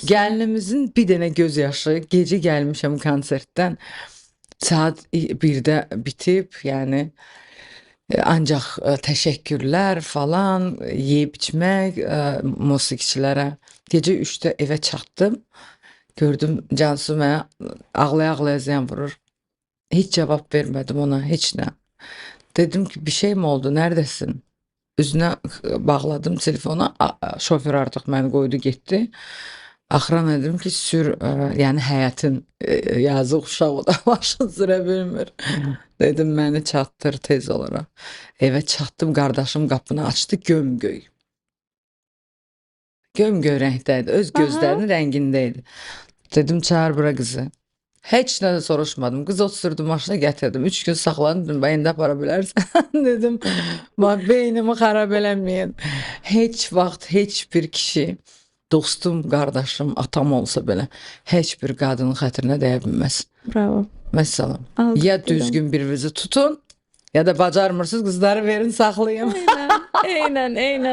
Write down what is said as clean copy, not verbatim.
Gəlinimizin bir dənə göz yaşı, gecə gəlmişəm konsertdən. Saat 1-də bitib, yəni ancaq təşəkkürlər falan, yeyib içmək musiqiçilərə. Gecə 3-də evə çatdım. Gördüm Cansu mənə ağlaya-ağlaya zəng vurur. Heç cavab vermədim ona, heç nə. Dedim ki, bir şey mi oldu, nərdəsin? Üzünə bağladım telefona, şofer artıq məni qoydu, getdi. Axıran dedim ki, sür, yəni həyətin yazıq uşaq o da maşın sürə bilmir. Dedim məni çatdır tez olaraq. Evə çatdım, qardaşım qapını açdı, gömgöy. Gömgöy rəngdəydi, öz gözlərinin rəngində idi. Dedim çağır bura qızı. Heç nə də soruşmadım. Qız oturdu maşına gətirdim. 3 gün saxladım. Indi apara bilərsən. Dedim, beynimi xarab eləməyin. Heç vaxt heç bir kişi, dostum, qardaşım, atam olsa belə, heç bir qadının xətrinə dəyə bilməz. Bravo. Məsələn, Alqışlayıram. ya düzgün birinizi tutun, ya da bacarmırsınız, qızları verin saxlayın. Eynən, eynən, eynən.